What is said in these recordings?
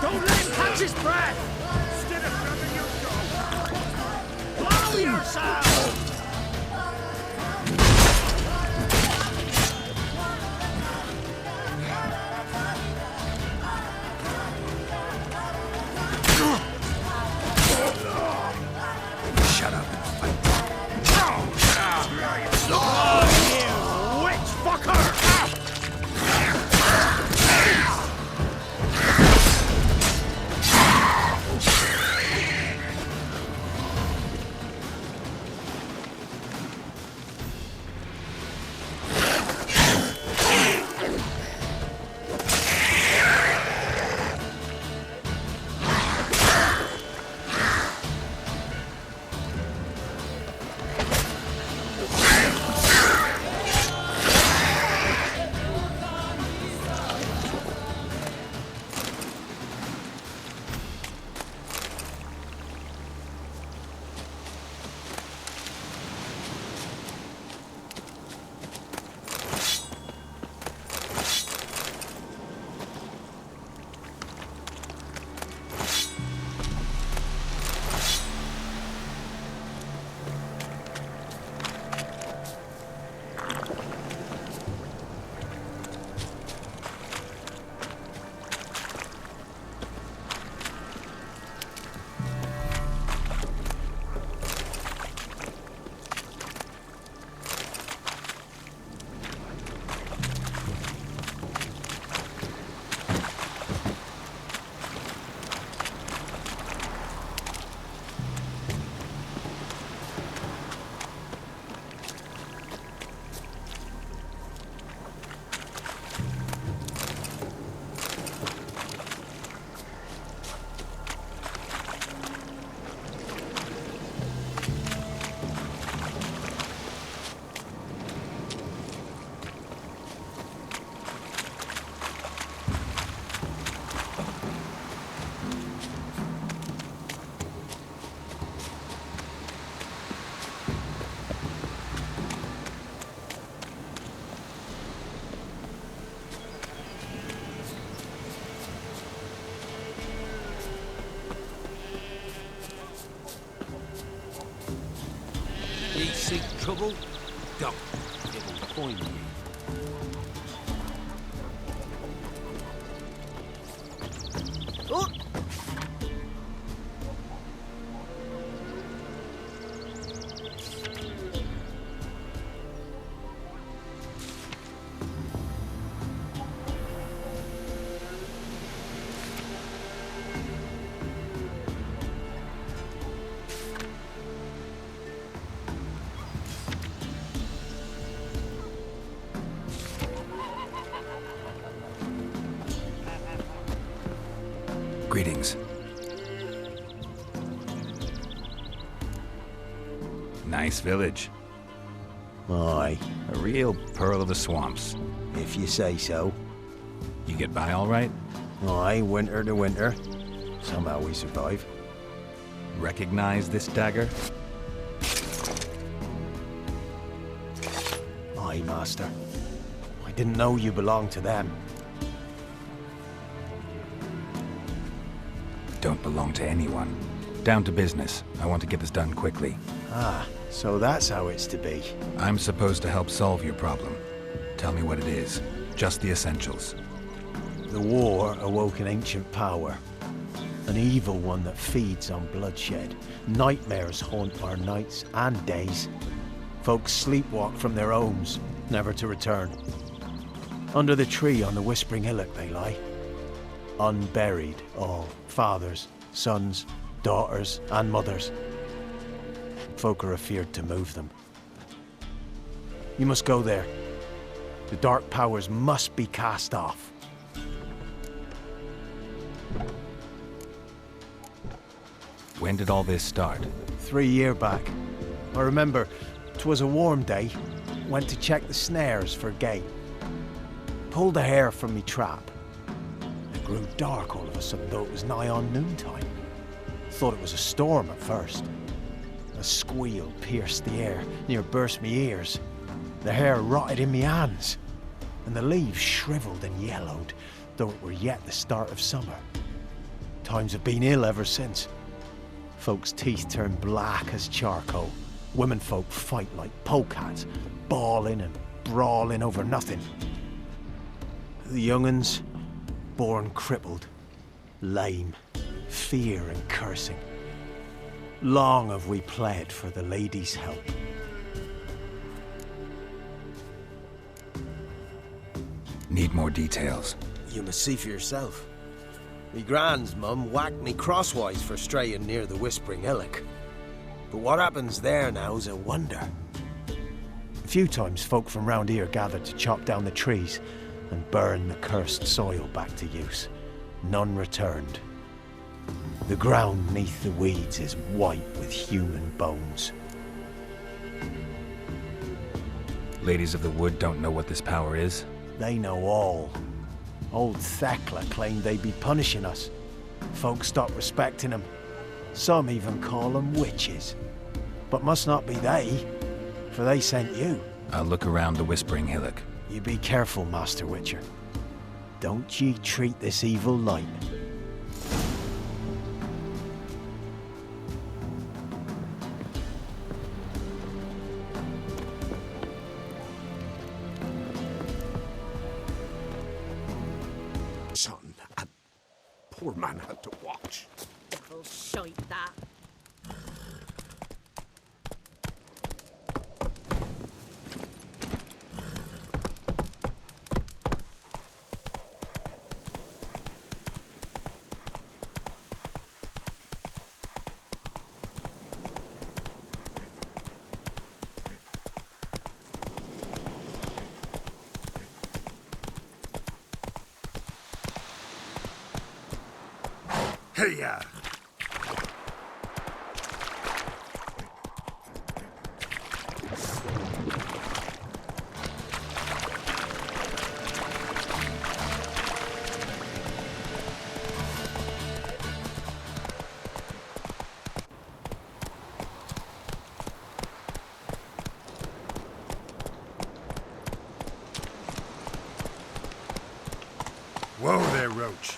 Don't let him catch his breath! Instead of grabbing your dog, blow yourself! Shut up. Oh, you witch fucker! Ye seek trouble? Don't. It'll find you. Oh! Greetings. Nice village. Aye, A real pearl of the swamps. if you say so. You get by all right? Aye, winter to winter. Somehow we survive. Recognize this dagger? Aye, master. I didn't know you belonged to them. Don't belong to anyone. Down to business. I want to get this done quickly. Ah, so that's how it's to be. I'm supposed to help solve your problem. Tell me what it is. Just the essentials. The war awoke an ancient power. An evil one that feeds on bloodshed. Nightmares haunt our nights and days. Folks sleepwalk from their homes, never to return. Under the tree on the Whispering Hillock they lie. Unburied, all. Fathers, sons, daughters, and mothers. Folk are afeard to move them. You must go there. The dark powers must be cast off. When did all this start? 3 year back. I remember 'twas a warm day. Went to check the snares for game. Pulled a hare from me trap. It grew dark all of a sudden, though it was nigh on noontime. Thought it was a storm at first. A squeal pierced the air, near burst me ears. The hair rotted in me hands, and the leaves shriveled and yellowed, though it were yet the start of summer. Times have been ill ever since. Folks' teeth turn black as charcoal. Womenfolk fight like polecats, bawling and brawling over nothing. The young'uns, born crippled, lame, fear and cursing. Long have we pled for the lady's help. Need more details. You must see for yourself. Me grand's mum whacked me crosswise for straying near the Whispering Hillock. But what happens there now's a wonder. A few times folk from round here gathered to chop down the trees and burn the cursed soil back to use. None returned. The ground neath the weeds is white with human bones. Ladies of the Wood don't know what this power is? They know all. Old Thekla claimed they'd be punishing us. Folk stopped respecting them. Some even call them witches. But must not be they, for they sent you. I'll look around the Whispering Hillock. You be careful, Master Witcher. Don't ye treat this evil light. Son, a poor man had to watch. Devil shite that. Hey-ya! Whoa there, Roach.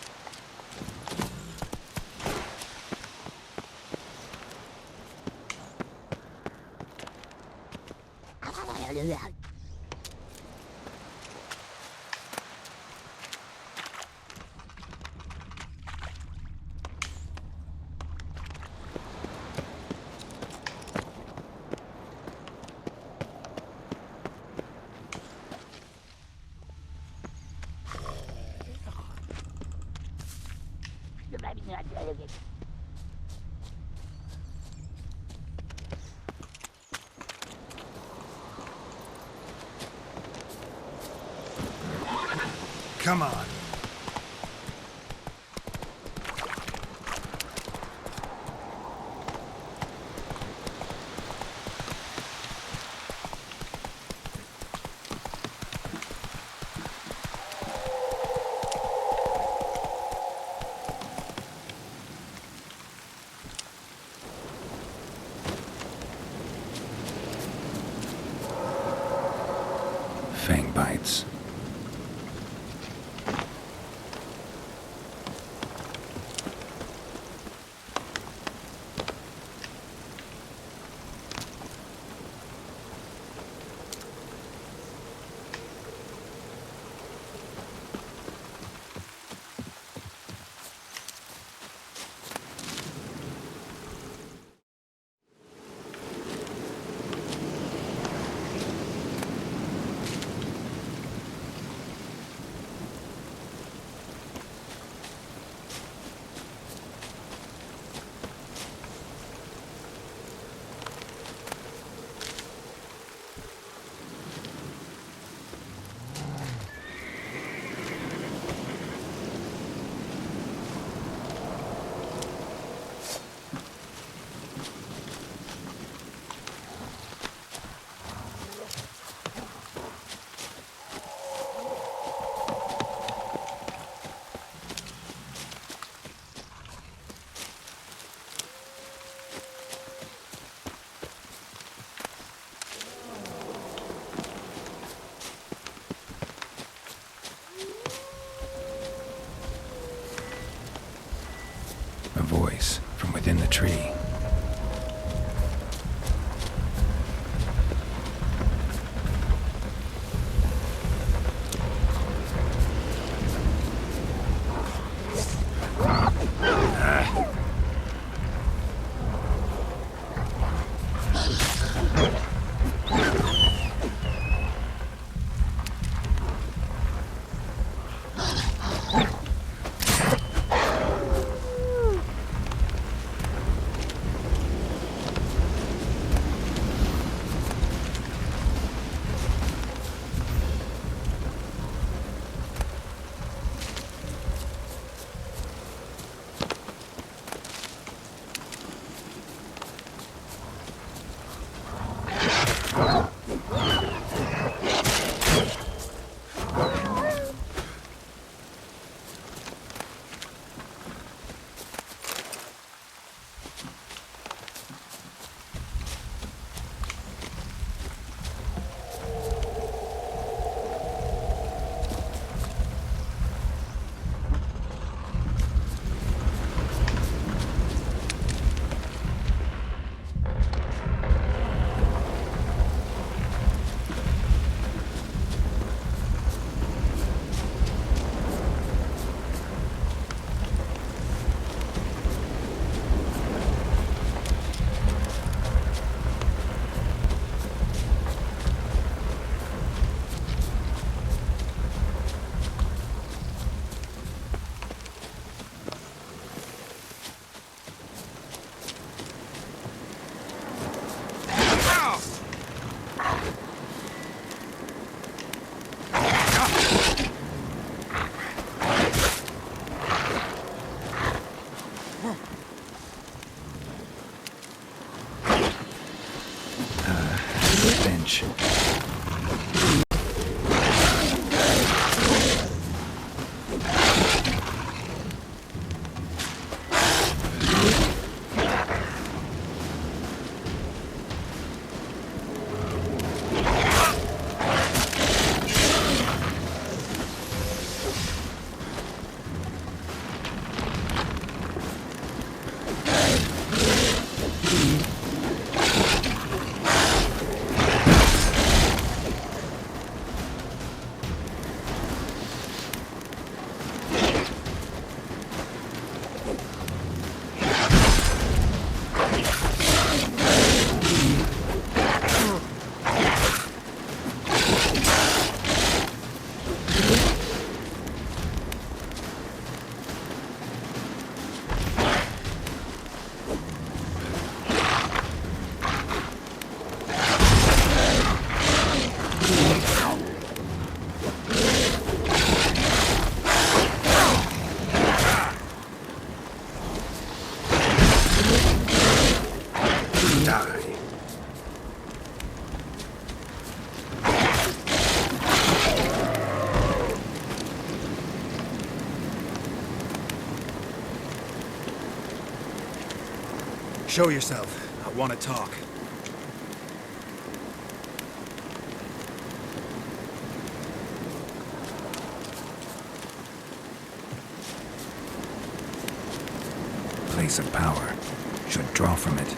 Come on. Fang bites. voice from within the tree. Bench. Show yourself. I want to talk. Place of power. Should draw from it.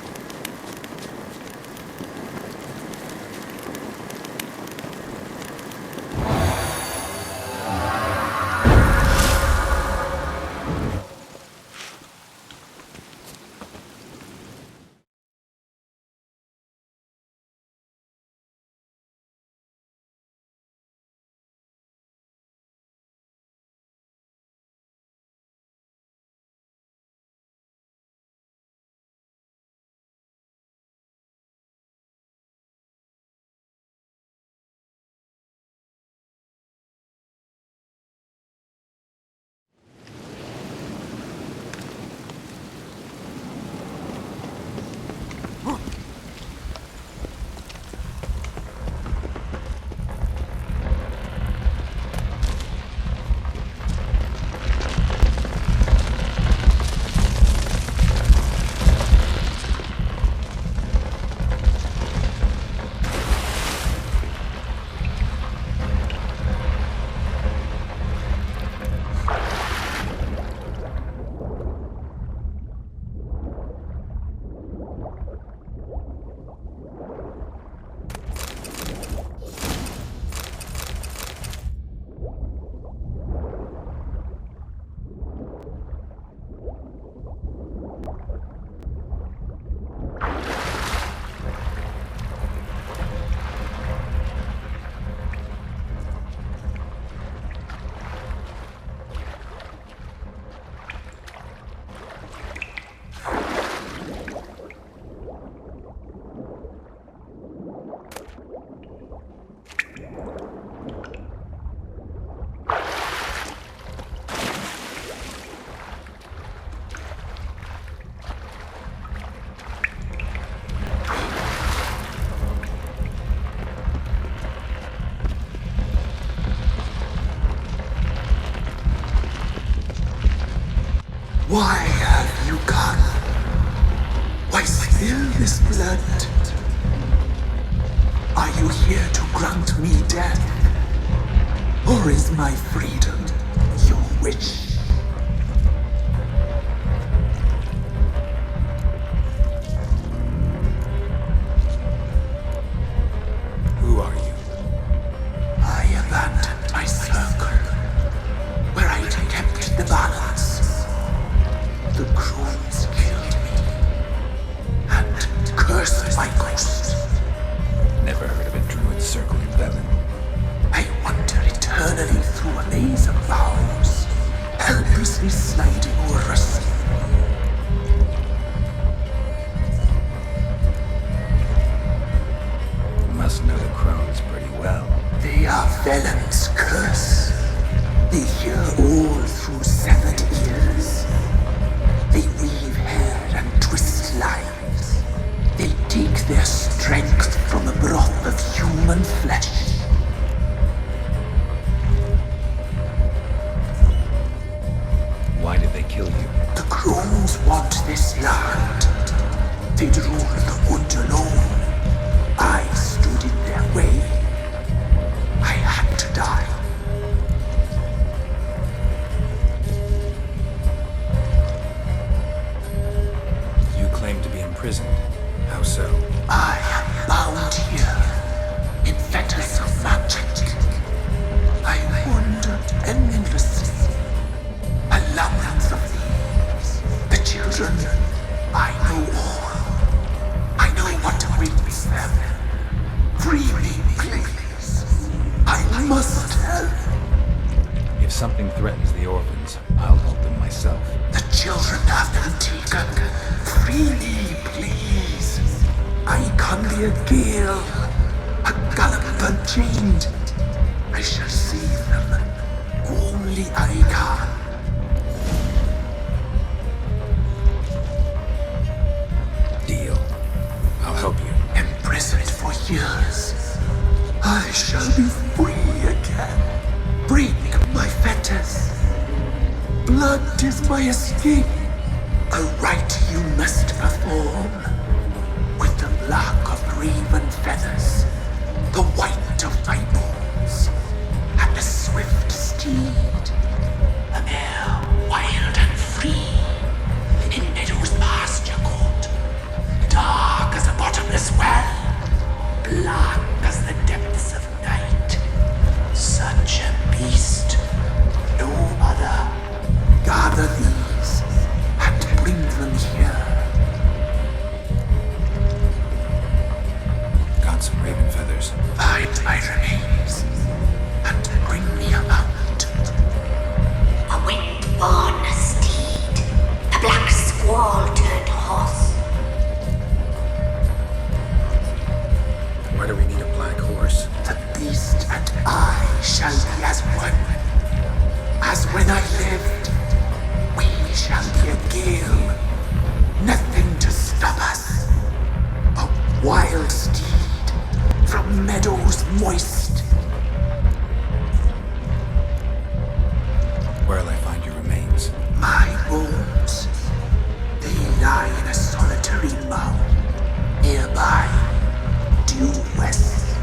Why have you come? Why spill this blood? Are you here to grant me death? Or is my freedom your wish? Who are you? I abandoned my circle, where I kept the balance. The crones killed me, and cursed my ghost. Never heard of a druid circling Velen. I wander eternally through a maze of vows, helplessly sliding over a sea. Must know the crones pretty well. They are Velen's curse. They hear all through severed ears. They weave hair and twist lives. They take their strength from the broth of human flesh. Why did they kill you? The crones want this land. They'd rule the wood alone. I stood in their way. I had to die. You claim to be imprisoned. How so? I am bound here in fetters of magic. I wandered endlessly, a labyrinth of thieves. The children, I know all. I know what awaits them. Free me, please. I must help. If something threatens the orphans, I'll help them myself. The children have been taken. Free me, please. I can be a gale, a gallop unchained. I shall save them. Only I can. Deal. I'll help you. Imprisoned for years, I shall be free again. Break my fetters. Blood is my escape. A rite you must perform. With the black of raven feathers, the white of my bones, and the swift steed. A mare wild and free, in meadows pasture cold, dark as a bottomless well, black as the depths of night. Such a beast, no other. Gather these and bring them here. Got some raven feathers. Find my remains and bring me a mount. A wind-born steed, a black squall turned horse. Why do we need a black horse? The beast and I shall be as one. As when I lived, we shall be a gale. Nothing to stop us. A wild steed from meadows moist. Where'll I find your remains? My bones, they lie in a solitary mound nearby, due west.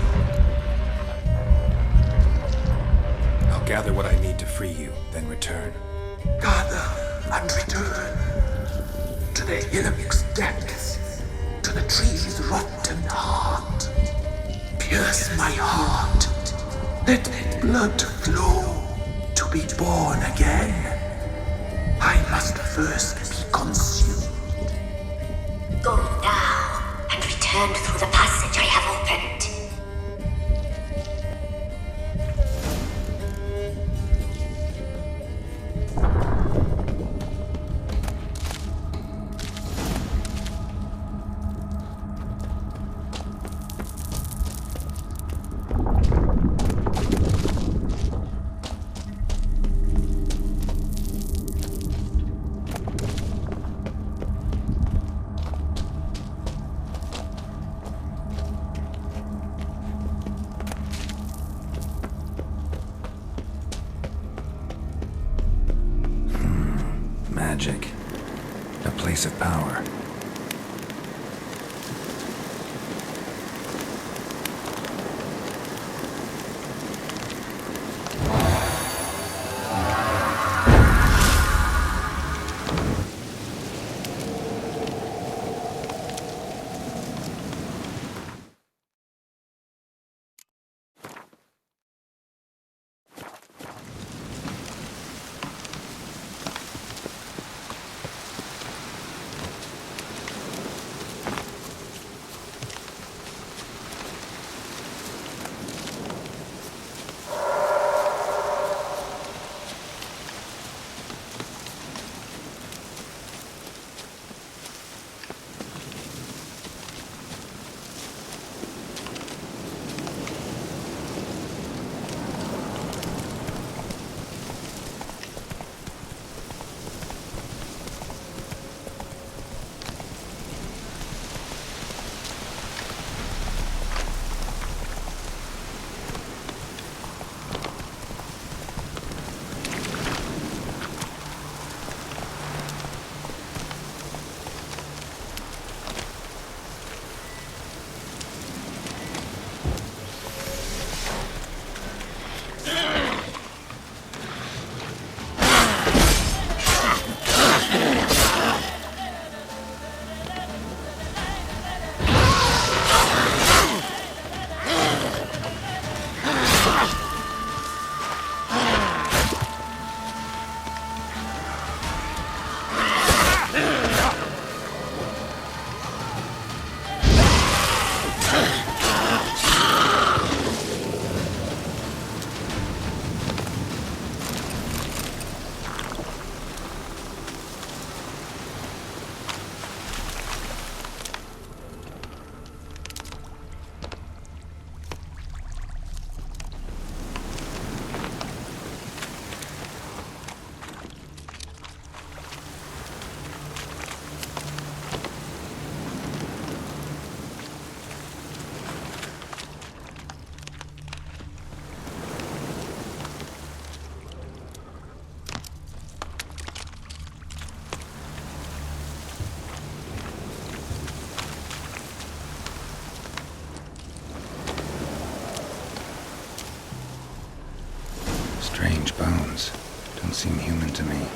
I'll gather what I need to free you, then return. Gather and return to the hillock's depths, to the tree's rotten heart. Pierce my heart, let blood flow to be born again. I must first be consumed. Go now and return through the passage I have opened. Magic. A place of power. Strange bones. Don't seem human to me.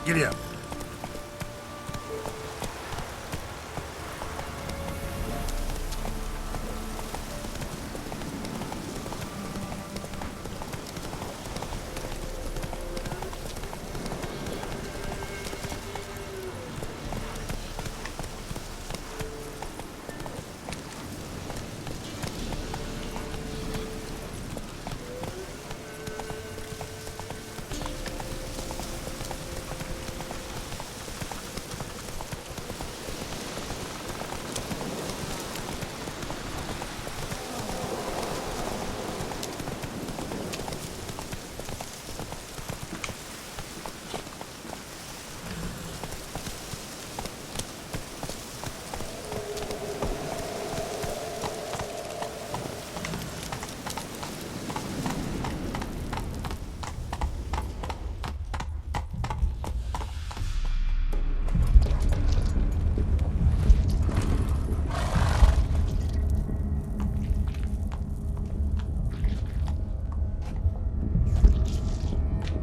Giddy up.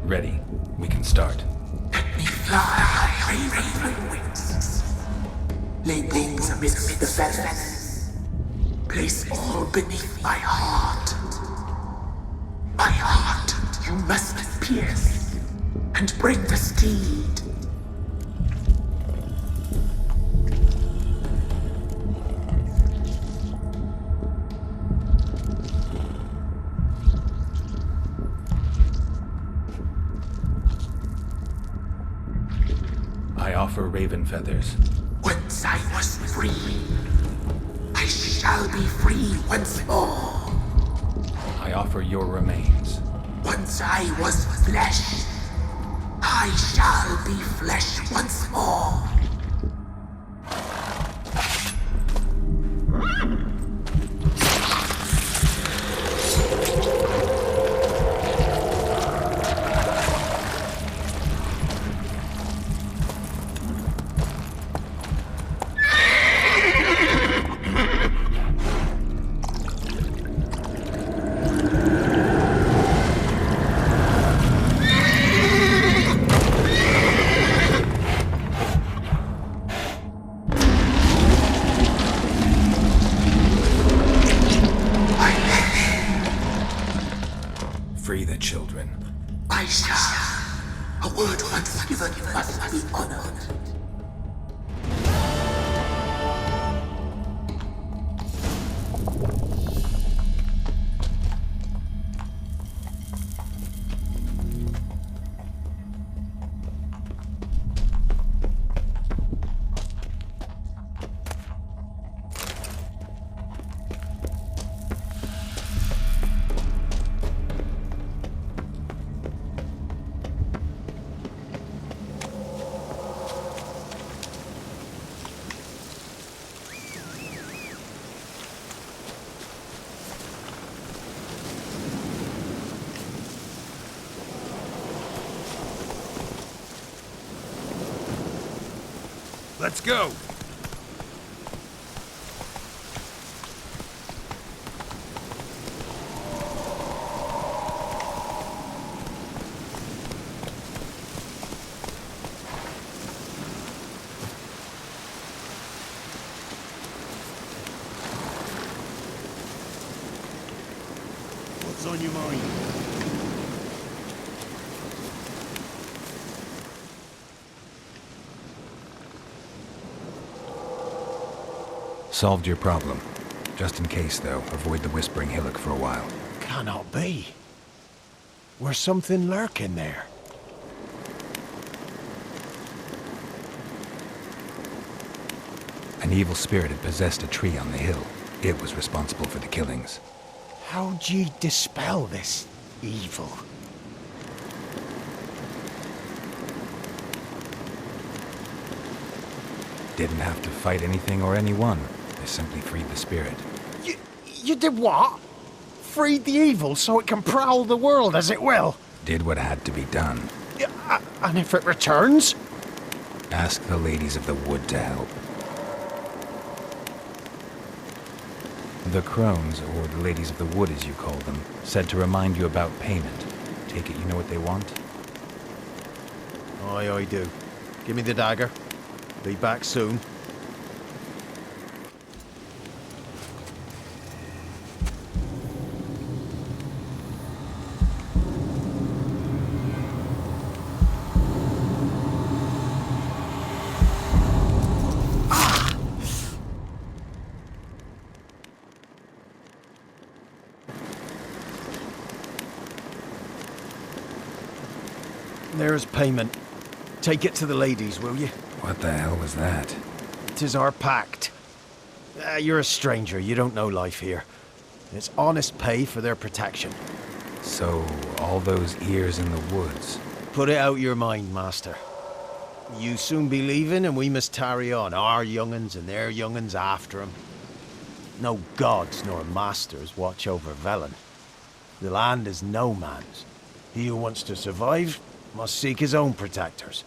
Ready. We can start. Let me fly, raven wings. Lay wings amidst the feathers. Place all beneath my heart. My heart you must pierce, and bring the steed. I offer raven feathers. Once I was free, I shall be free once more. I offer your remains. Once I was flesh, I shall be flesh once more. Free the children. I shall. A word once given must be honored. Let's go! What's on your mind? Solved your problem. Just in case, though, avoid the Whispering Hillock for a while. Cannot be. Where's something lurking there? An evil spirit had possessed a tree on the hill. It was responsible for the killings. How'd ye dispel this evil? Didn't have to fight anything or anyone. They simply freed the spirit. You did what? Freed the evil so it can prowl the world as it will? Did what had to be done. And if it returns? Ask the ladies of the wood to help. The crones, or the ladies of the wood as you call them, said to remind you about payment. Take it you know what they want? Aye, I do. Give me the dagger. Be back soon. There's payment. Take it to the ladies, will you? What the hell was that? 'Tis our pact. You're a stranger, you don't know life here. It's honest pay for their protection. So, all those ears in the woods. Put it out your mind, master. You soon be leaving and we must tarry on, our young'uns and their young'uns after 'em. No gods nor masters watch over Velen. The land is no man's. He who wants to survive must seek his own protectors.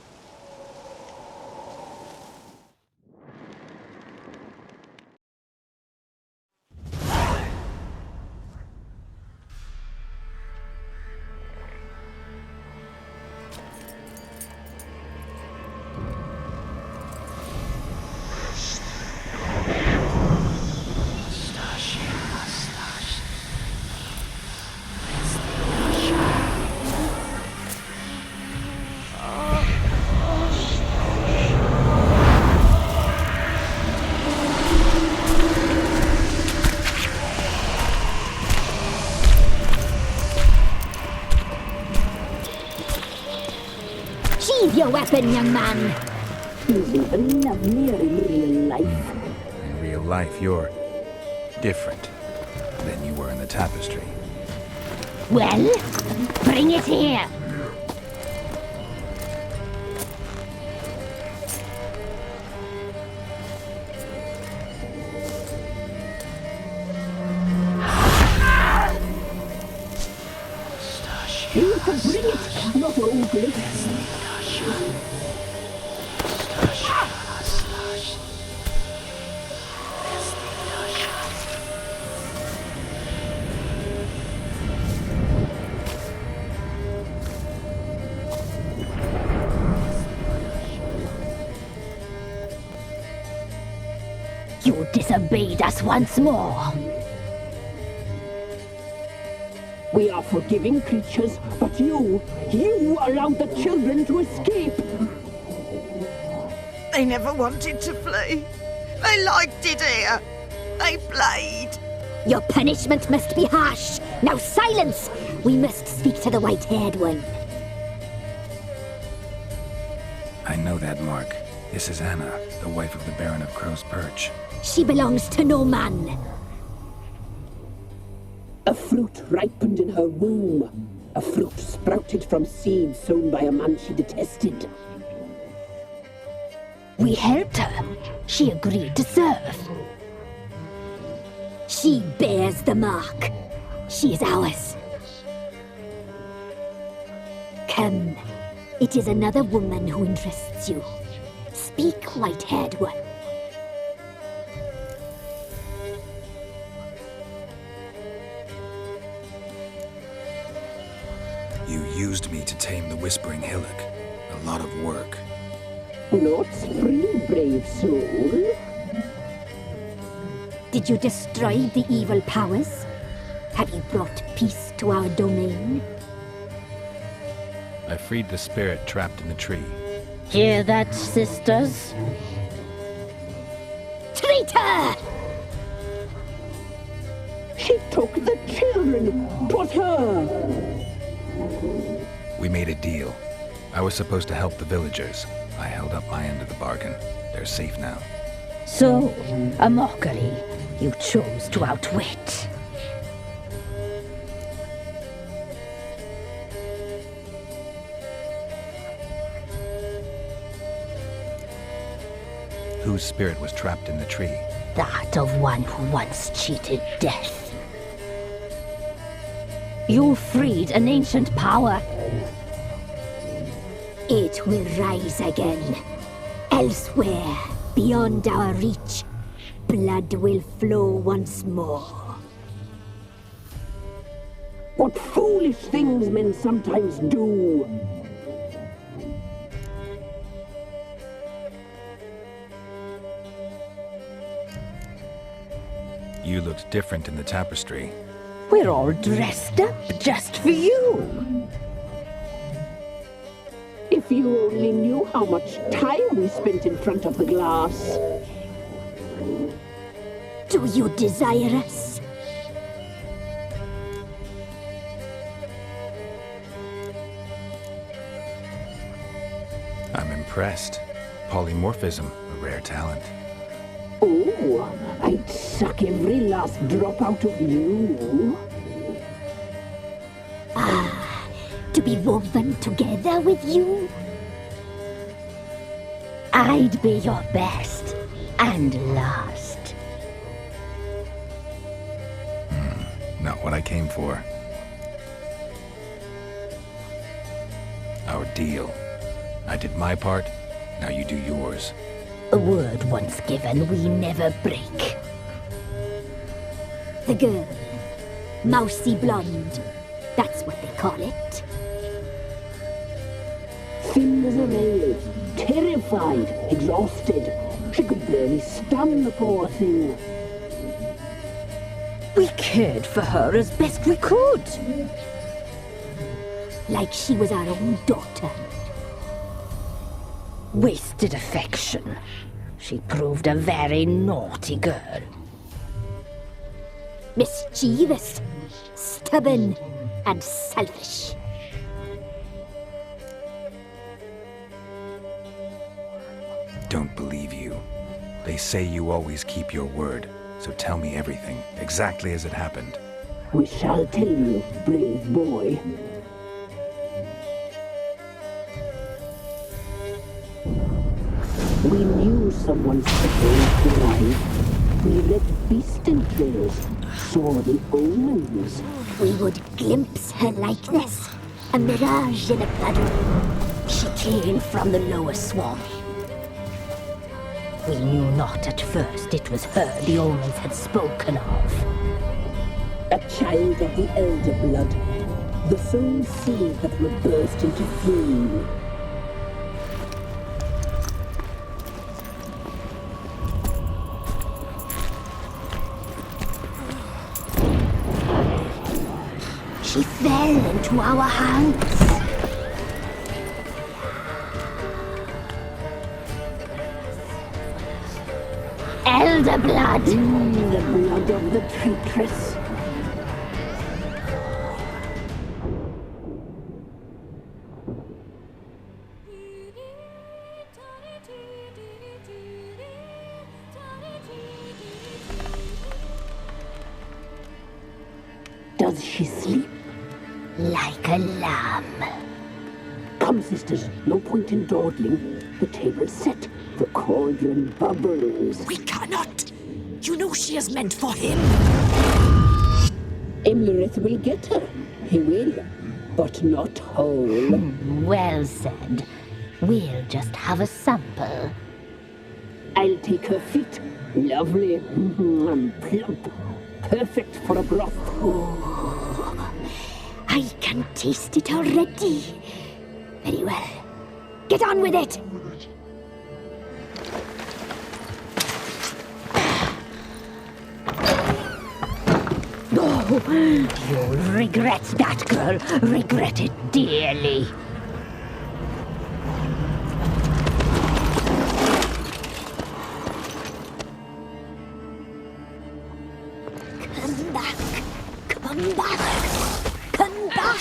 Sheathe your weapon, young man. He's even lovelier in real life. In real life, you're different than you were in the tapestry. Well, bring it here. You can bring it, not old lips. You disobeyed us once more. We are forgiving creatures, but you allowed the children to escape. They never wanted to flee. They liked it here. They played. Your punishment must be harsh. Now silence! We must speak to the white-haired one. I know that mark. This is Anna, the wife of the Baron of Crow's Perch. She belongs to no man. A fruit ripened in her womb. A fruit sprouted from seeds sown by a man she detested. We helped her. She agreed to serve. She bears the mark. She is ours. Come. It is another woman who interests you. Speak, white-haired one. You used me to tame the Whispering Hillock. A lot of work. Not free, brave soul. Did you destroy the evil powers? Have you brought peace to our domain? I freed the spirit trapped in the tree. Hear that, sisters? Traitor! She took the children. 'Twas her. We made a deal. I was supposed to help the villagers. I held up my end of the bargain. They're safe now. So, a mockery you chose to outwit. Whose spirit was trapped in the tree? That of one who once cheated death. You freed an ancient power. It will rise again. Elsewhere, beyond our reach, blood will flow once more. What foolish things men sometimes do. You looked different in the tapestry. We're all dressed up just for you. If you only knew how much time we spent in front of the glass. Do you desire us? I'm impressed. Polymorphism, a rare talent. Oh, I'd suck every last drop out of you. To be woven together with you? I'd be your best and last. Not what I came for. Our deal. I did my part, now you do yours. A word once given, we never break. The girl. Mousy blonde. That's what they call it. Thin as a rail, terrified, exhausted. She could barely stand, the poor thing. We cared for her as best we could. Like she was our own daughter. Wasted affection. She proved a very naughty girl. Mischievous, stubborn, and selfish. don't believe you. They say you always keep your word, so tell me everything, exactly as it happened. We shall tell you, brave boy. We knew someone supposed to arrive. We read beast entrails, saw the omens. We would glimpse her likeness, a mirage in a puddle. She came from the lower swamp. We knew not at first it was her the omens had spoken of. A child of the elder blood, the sole seed that would burst into flame. She fell into our hands. Elder blood! The blood of the traitress. Does she sleep? Like a lamb. Come, sisters, no point in dawdling. The table's set, the cauldron bubbles. We cannot. You know she is meant for him. Imlerith will get her. He will, but not whole. Well said. We'll just have a sample. I'll take her feet. Lovely. Plump. Perfect for a broth. I can taste it already. Very well. Get on with it! Oh, you'll regret that, girl. Regret it dearly. Come back. Come back. Come back.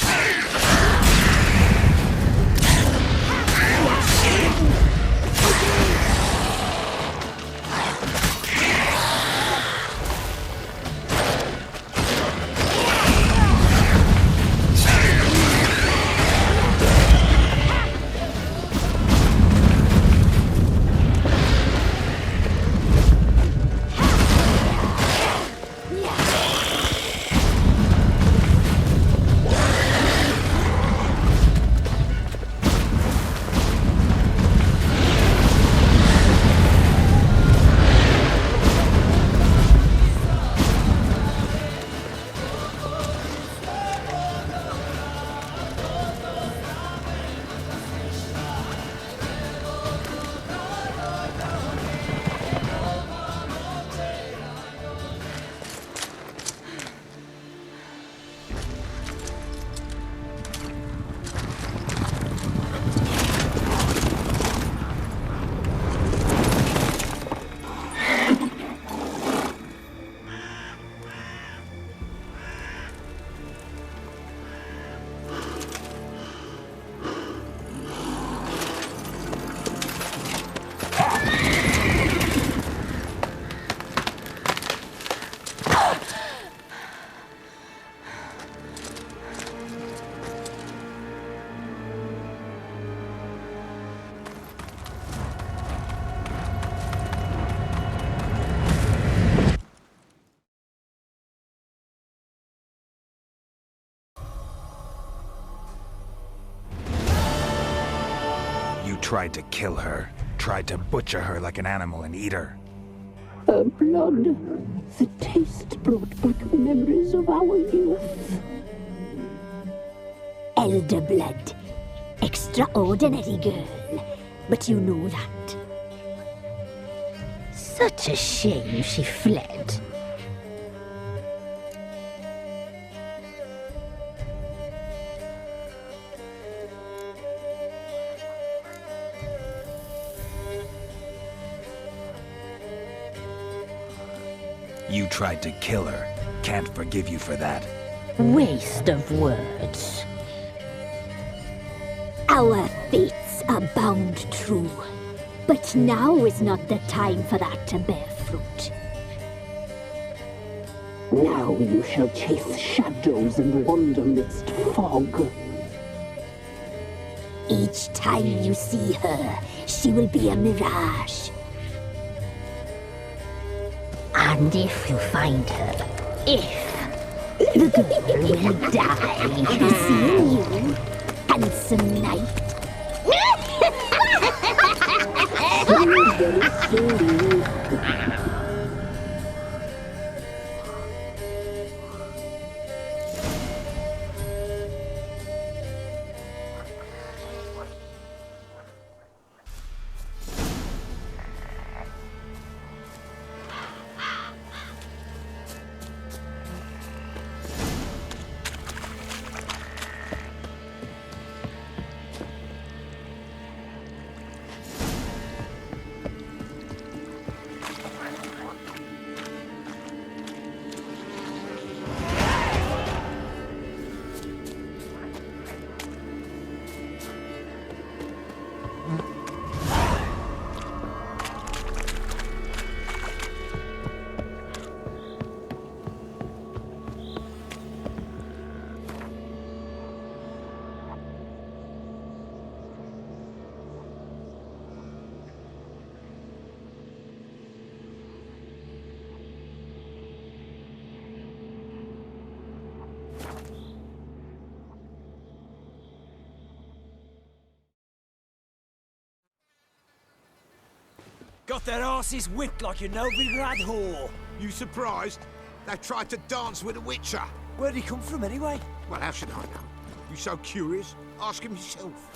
Tried to kill her. Tried to butcher her like an animal and eat her. Her blood. The taste brought back memories of our youth. Elder blood. Extraordinary girl. But you know that. Such a shame she fled. You tried to kill her. Can't forgive you for that. Waste of words. Our fates are bound true. But now is not the time for that to bear fruit. Now you shall chase shadows and wander midst fog. Each time you see her, she will be a mirage. And if you find her, the girl will die. Seeing you, handsome knight. Very slowly. Got their asses whipped like a Novigrad whore. You surprised? They tried to dance with a witcher. Where'd he come from anyway? Well, how should I know? You so curious? Ask him yourself.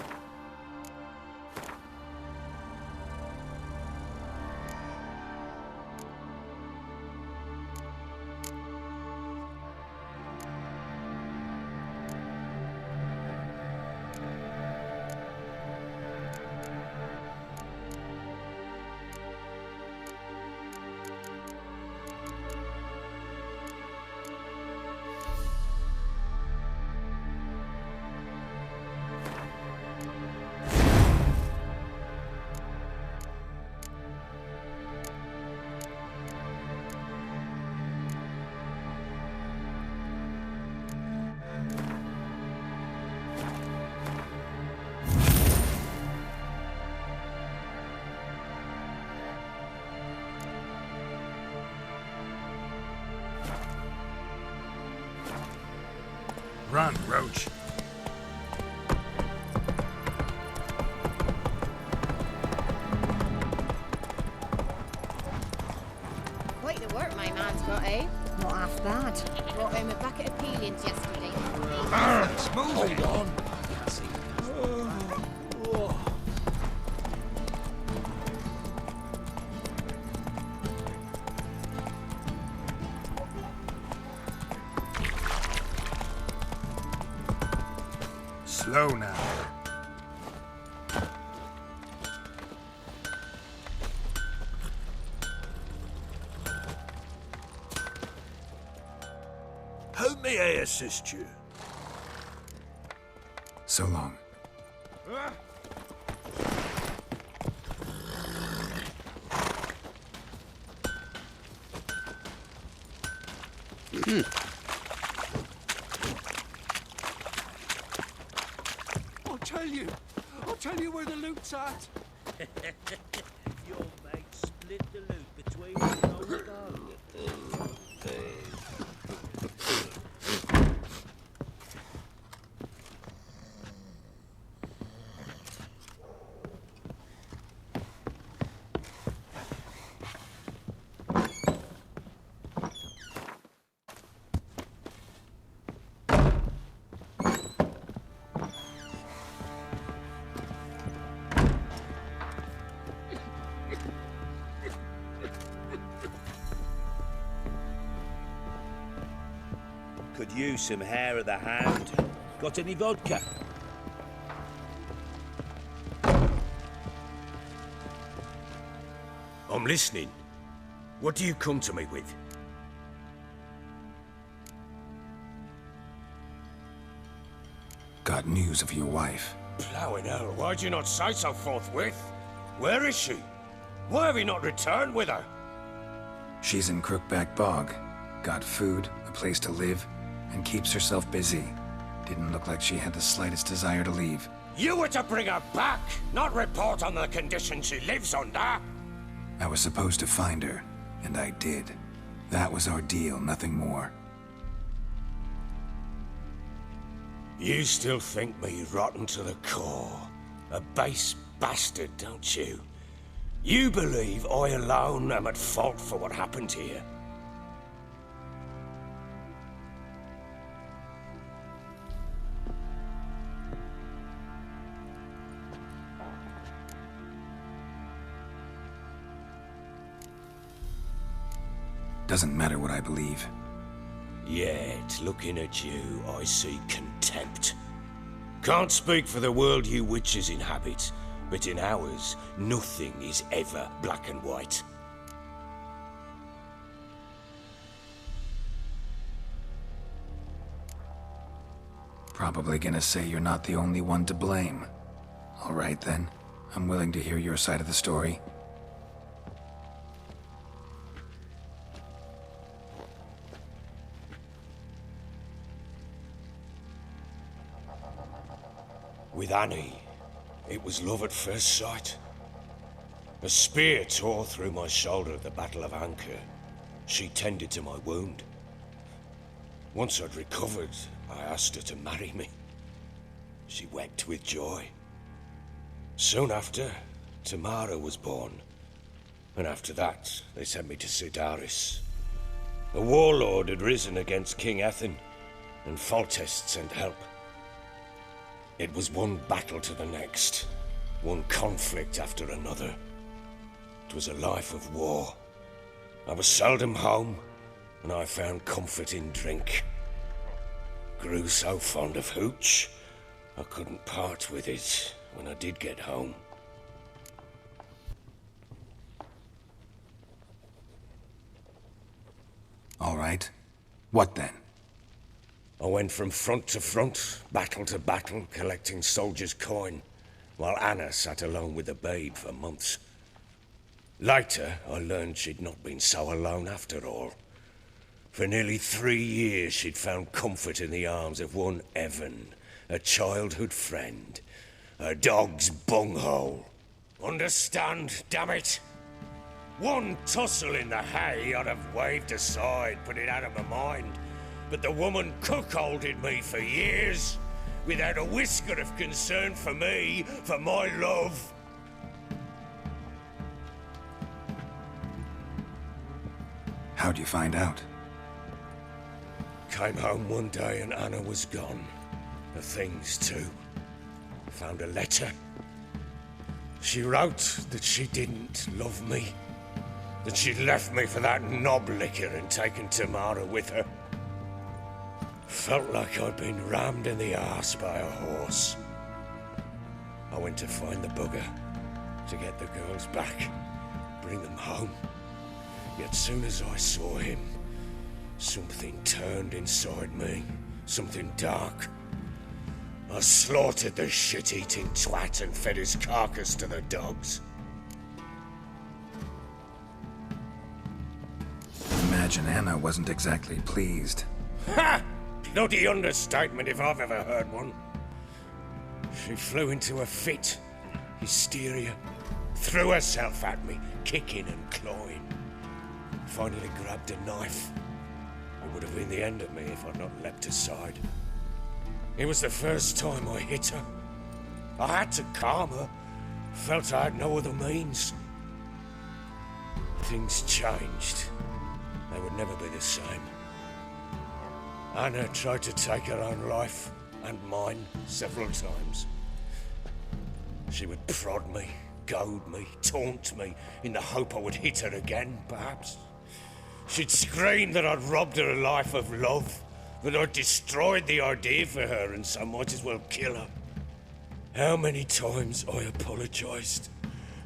Run, Roach. Quite the work my man's got, eh? Not half bad. Brought home a bucket of peelings yesterday. Smooth it on. Slow now. How may I assist you? So long. I'll tell you where the loot's at. Your mate split the loot between us long ago. Could use some hair of the hound. Got any vodka? I'm listening. What do you come to me with? Got news of your wife. Plowing hell, why'd you not say so forthwith? Where is she? Why have you not returned with her? She's in Crookback Bog. Got food, a place to live, and keeps herself busy. Didn't look like she had the slightest desire to leave. You were to bring her back, not report on the conditions she lives under. I was supposed to find her, and I did. That was our deal, nothing more. You still think me rotten to the core. A base bastard, don't you? You believe I alone am at fault for what happened here. Doesn't matter what I believe. Yet, looking at you, I see contempt. Can't speak for the world you witches inhabit, but in ours, nothing is ever black and white. Probably gonna say you're not the only one to blame. All right then, I'm willing to hear your side of the story. With Annie, it was love at first sight. A spear tore through my shoulder at the Battle of Anchor. She tended to my wound. Once I'd recovered, I asked her to marry me. She wept with joy. Soon after, Tamara was born. And after that, they sent me to Sidaris. A warlord had risen against King Ethan, and Foltest sent help. It was one battle to the next, one conflict after another. It was a life of war. I was seldom home, and I found comfort in drink. Grew so fond of hooch, I couldn't part with it when I did get home. All right. What then? I went from front to front, battle to battle, collecting soldiers' coin, while Anna sat alone with the babe for months. Later, I learned she'd not been so alone after all. For nearly 3 years, she'd found comfort in the arms of one Evan, a childhood friend, a dog's bunghole. Understand, damn it? One tussle in the hay I'd have waved aside, put it out of my mind. But the woman cuckolded me for years, without a whisker of concern for me, for my love. How'd you find out? Came home one day and Anna was gone. The things too. Found a letter. She wrote that she didn't love me. That she'd left me for that knob licker and taken Tamara with her. Felt like I'd been rammed in the arse by a horse. I went to find the bugger, to get the girls back, bring them home. Yet soon as I saw him, something turned inside me, something dark. I slaughtered the shit-eating twat and fed his carcass to the dogs. Imagine Anna wasn't exactly pleased. Ha! Bloody understatement if I've ever heard one. She flew into a fit, hysteria, threw herself at me, kicking and clawing. Finally grabbed a knife. It would have been the end of me if I'd not leapt aside. It was the first time I hit her. I had to calm her. Felt I had no other means. Things changed. They would never be the same. Anna tried to take her own life, and mine, several times. She would prod me, goad me, taunt me, in the hope I would hit her again, perhaps. She'd scream that I'd robbed her a life of love, that I'd destroyed the idea for her, and so might as well kill her. How many times I apologized.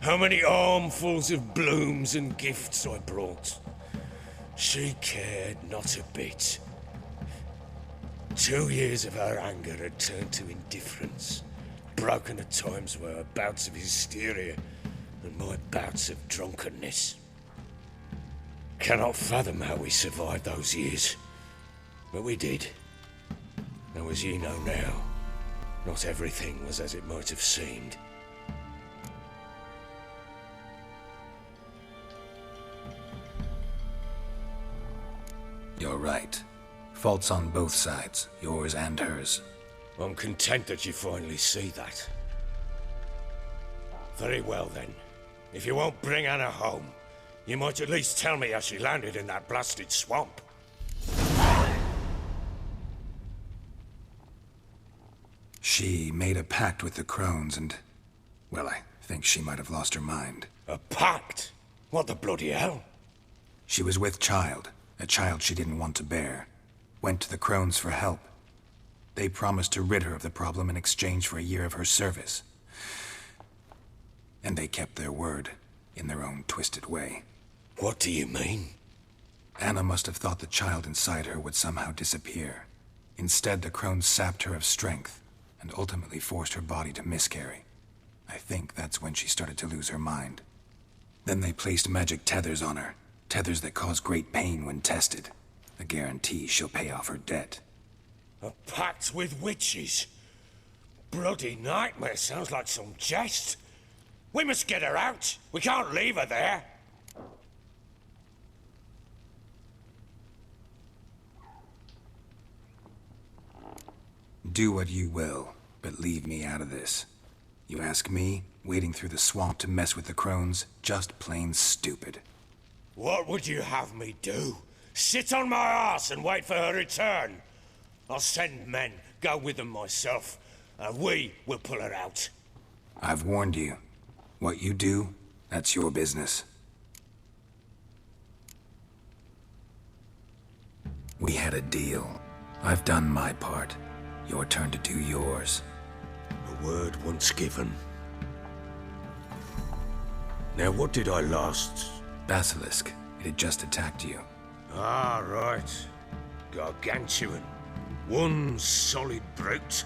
How many armfuls of blooms and gifts I brought. She cared not a bit. 2 years of her anger had turned to indifference, broken at times by her bouts of hysteria, and my bouts of drunkenness. Cannot fathom how we survived those years, but we did. Though as ye know now, not everything was as it might have seemed. You're right. Faults on both sides, yours and hers. I'm content that you finally see that. Very well then. If you won't bring Anna home, you might at least tell me how she landed in that blasted swamp. She made a pact with the crones and... well, I think she might have lost her mind. A pact? What the bloody hell? She was with child, a child she didn't want to bear. Went to the crones for help. They promised to rid her of the problem in exchange for a year of her service. And they kept their word, in their own twisted way. What do you mean? Anna must have thought the child inside her would somehow disappear. Instead, the crones sapped her of strength, and ultimately forced her body to miscarry. I think that's when she started to lose her mind. Then they placed magic tethers on her, tethers that cause great pain when tested. A guarantee she'll pay off her debt. A pact with witches? Bloody nightmare, sounds like some jest. We must get her out. We can't leave her there. Do what you will, but leave me out of this. You ask me, wading through the swamp to mess with the crones, just plain stupid. What would you have me do? Sit on my arse and wait for her return? I'll send men, go with them myself, and we will pull her out. I've warned you. What you do, that's your business. We had a deal. I've done my part. Your turn to do yours. A word once given. Now what did I last... Basilisk. It had just attacked you. Ah, right. Gargantuan. One solid brute.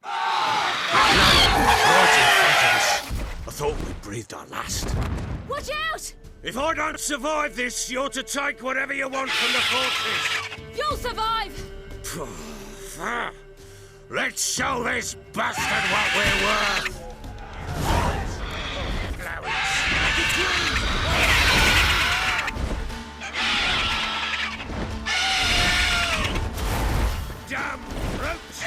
I thought we breathed our last. Watch out! If I don't survive this, you're to take whatever you want from the fortress. You'll survive! Let's show this bastard what we're worth. Damn brutes!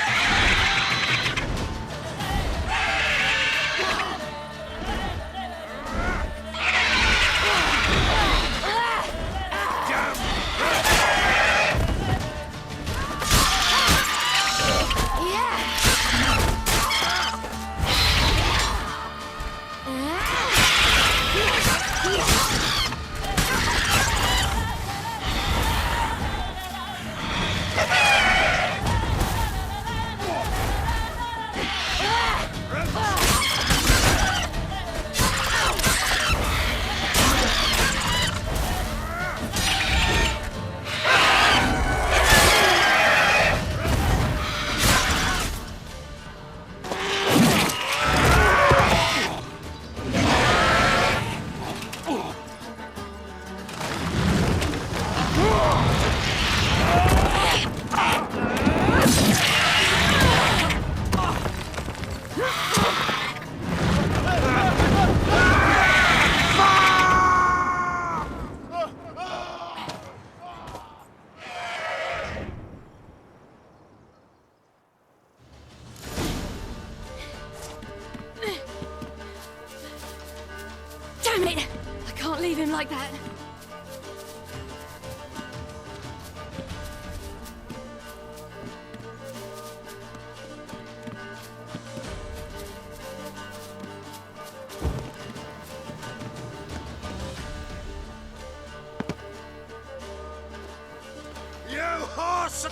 Damn it! I can't leave him like that. You horse!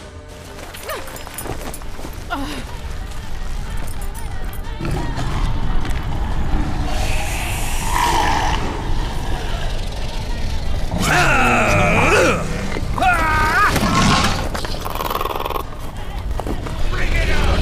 Bring it on,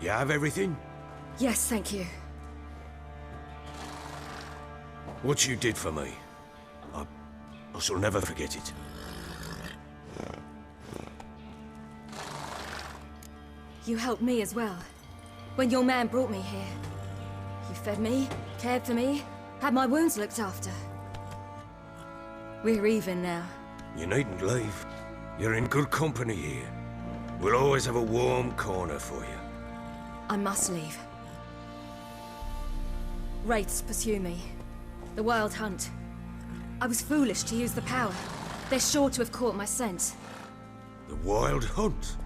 You have everything? Yes, thank you. What you did for me, I shall never forget it. You helped me as well. When your man brought me here. You fed me, cared for me, had my wounds looked after. We're even now. You needn't leave. You're in good company here. We'll always have a warm corner for you. I must leave. Wraiths pursue me. The Wild Hunt. I was foolish to use the power. They're sure to have caught my scent. The Wild Hunt?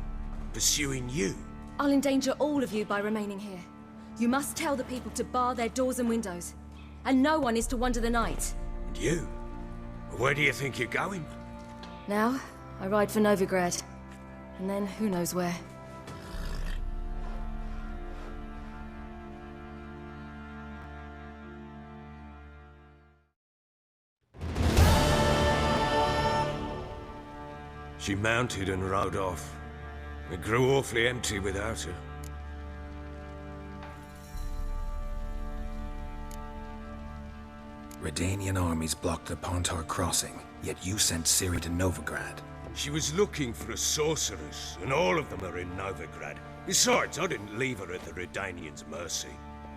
Pursuing you? I'll endanger all of you by remaining here. You must tell the people to bar their doors and windows. And no one is to wander the night. And you? Where do you think you're going? Now, I ride for Novigrad. And then, who knows where. She mounted and rode off. It grew awfully empty without her. Redanian armies blocked the Pontar crossing, yet you sent Ciri to Novigrad. She was looking for a sorceress, and all of them are in Novigrad. Besides, I didn't leave her at the Redanians' mercy.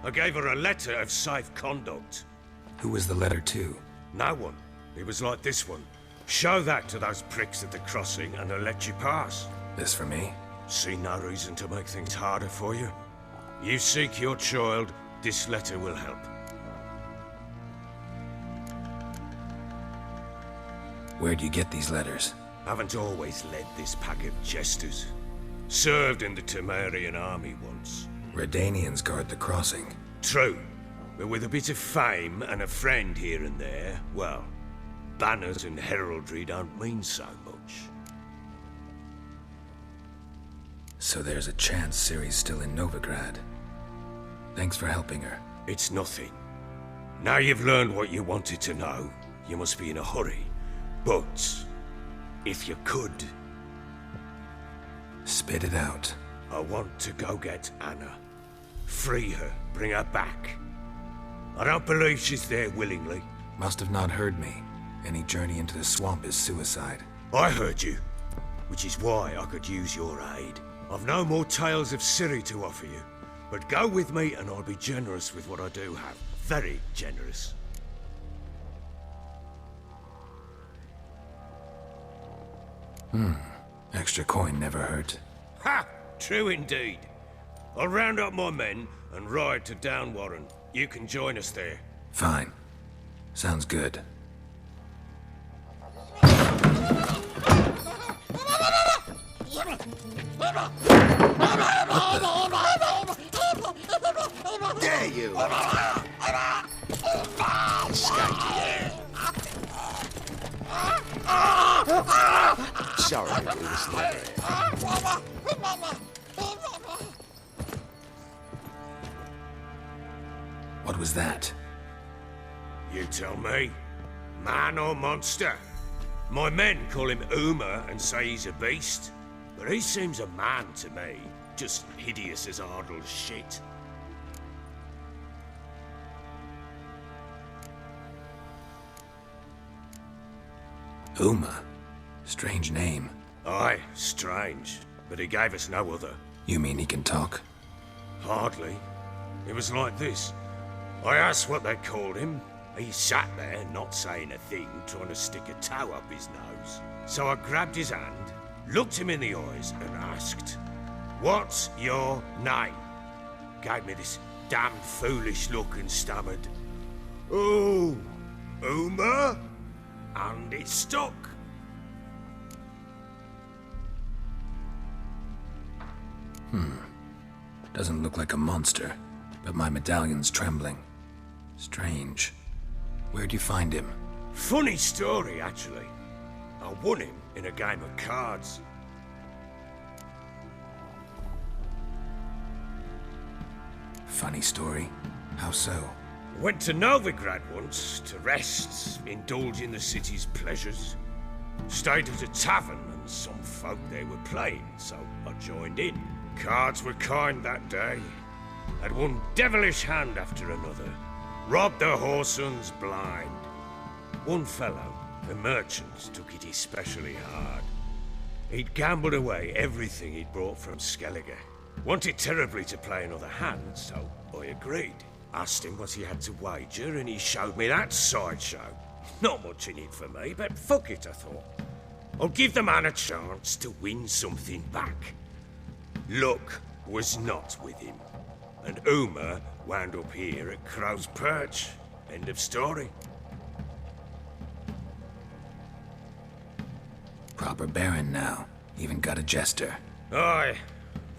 I gave her a letter of safe conduct. Who was the letter to? No one. It was like this one. Show that to those pricks at the crossing, and they'll let you pass. This for me? See no reason to make things harder for you. You seek your child, this letter will help. Where'd you get these letters? Haven't always led this pack of jesters. Served in the Temerian army once. Redanians guard the crossing. True, but with a bit of fame and a friend here and there, well, banners and heraldry don't mean so much. So there's a chance Ciri's still in Novigrad. Thanks for helping her. It's nothing. Now you've learned what you wanted to know, you must be in a hurry. But, if you could... Spit it out. I want to go get Anna. Free her, bring her back. I don't believe she's there willingly. Must have not heard me. Any journey into the swamp is suicide. I heard you, which is why I could use your aid. I've no more tales of Ciri to offer you, but go with me and I'll be generous with what I do have. Very generous. Extra coin never hurt. Ha! True indeed. I'll round up my men and ride to Downwarren. You can join us there. Fine. Sounds good. Dare you! Sorry to do this later. What was that? You tell me. Man or monster? My men call him Uma and say he's a beast. But he seems a man to me. Just hideous as Ardle's shit. Uma? Strange name. Aye, strange. But he gave us no other. You mean he can talk? Hardly. It was like this. I asked what they called him. He sat there, not saying a thing, trying to stick a toe up his nose. So I grabbed his hand, looked him in the eyes, and asked, "What's your name?" Gave me this damn foolish look and stammered, "Oh, Uma?" And it stuck. Doesn't look like a monster, but my medallion's trembling. Strange. Where'd you find him? Funny story, actually. I won him in a game of cards. Funny story? How so? Went to Novigrad once to rest, indulge in the city's pleasures. Stayed at a tavern and some folk there were playing, so I joined in. Cards were kind that day. Had one devilish hand after another. Robbed the whoresons blind. One fellow, a merchant, took it especially hard. He'd gambled away everything he'd brought from Skellige. Wanted terribly to play another hand, so I agreed. Asked him what he had to wager, and he showed me that sideshow. Not much in it for me, but fuck it, I thought. I'll give the man a chance to win something back. Luck was not with him, and Uma wound up here at Crow's Perch. End of story. Proper baron now. Even got a jester. Aye,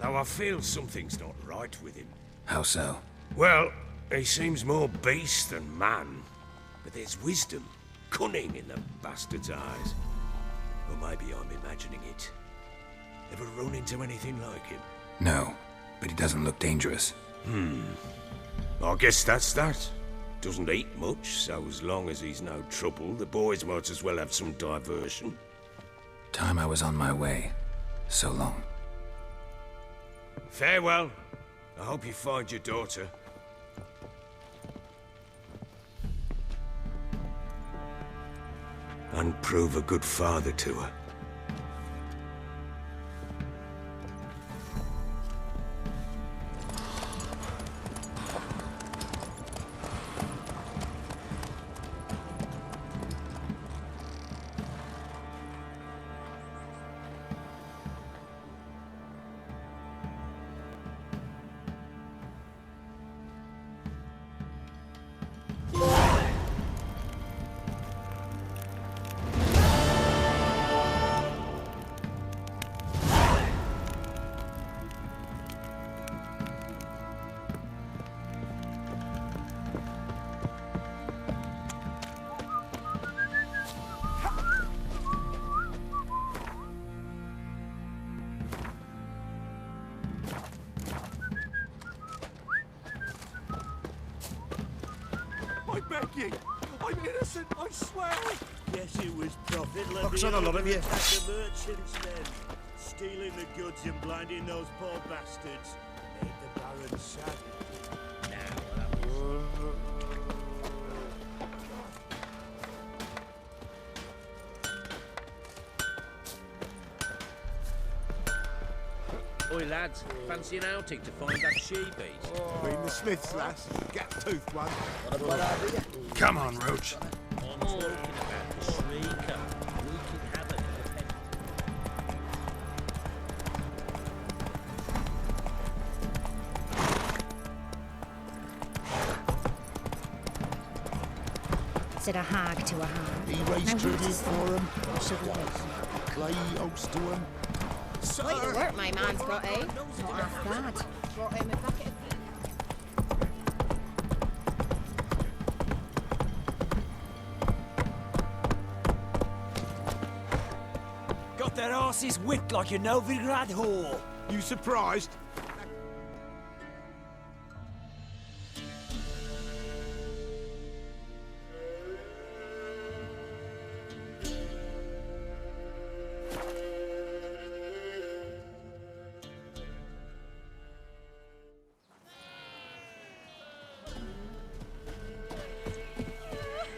though I feel something's not right with him. How so? Well, he seems more beast than man. But there's wisdom, cunning in the bastard's eyes. Or maybe I'm imagining it. Ever run into anything like him? No, but he doesn't look dangerous. I guess that's that. Doesn't eat much, so as long as he's no trouble, the boys might as well have some diversion. Time I was on my way. So long. Farewell. I hope you find your daughter. And prove a good father to her. I beg you! I'm innocent, I swear! Yes, it was profit. Fuck's on a lot of you. The merchants then, stealing the goods and blinding those poor bastards. Made the Baron sad. Oi, lads, fancy an outing to find that she-beast? Bring the Smiths, lass. Gap-toothed one. Come on, Roach. I'm talking about the shrieker. Wreaking havoc in the pen. Said a hag to a hag. He raised tribute for him. I said what? Clay oats to him. Quite the work my man's got, eh? Not half bad. Brought him a bucket of Got their asses whipped like a Novigrad whore. You surprised?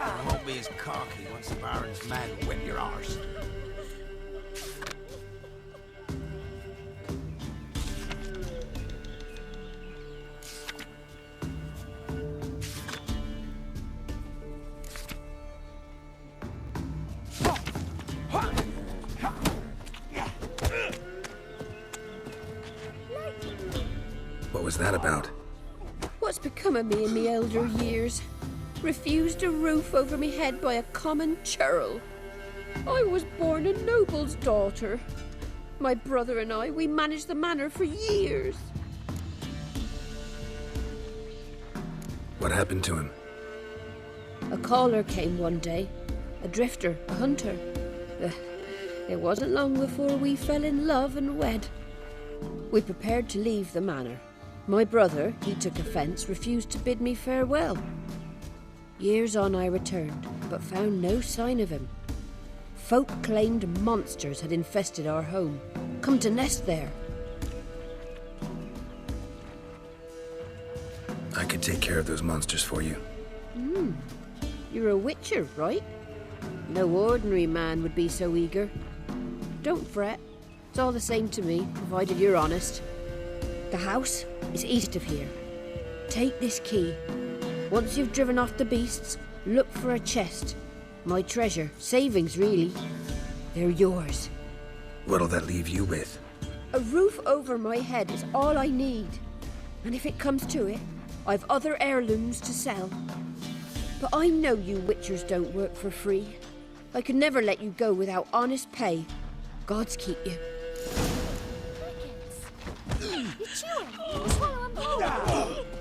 I won't be as cocky once the Baron's man whip your arse. What was that about? What's become of me in me elder years? Refused a roof over me head by a common churl. I was born a noble's daughter. My brother and I, we managed the manor for years. What happened to him? A caller came one day, a drifter, a hunter. It wasn't long before we fell in love and wed. We prepared to leave the manor. My brother, he took offence, refused to bid me farewell. Years on I returned, but found no sign of him. Folk claimed monsters had infested our home, come to nest there. I could take care of those monsters for you. You're a witcher, right? No ordinary man would be so eager. Don't fret. It's all the same to me, provided you're honest. The house is east of here. Take this key. Once you've driven off the beasts, look for a chest. My treasure. Savings, really. They're yours. What'll that leave you with? A roof over my head is all I need. And if it comes to it, I've other heirlooms to sell. But I know you witchers don't work for free. I could never let you go without honest pay. Gods keep you. You're chewing. Swallow 'em whole.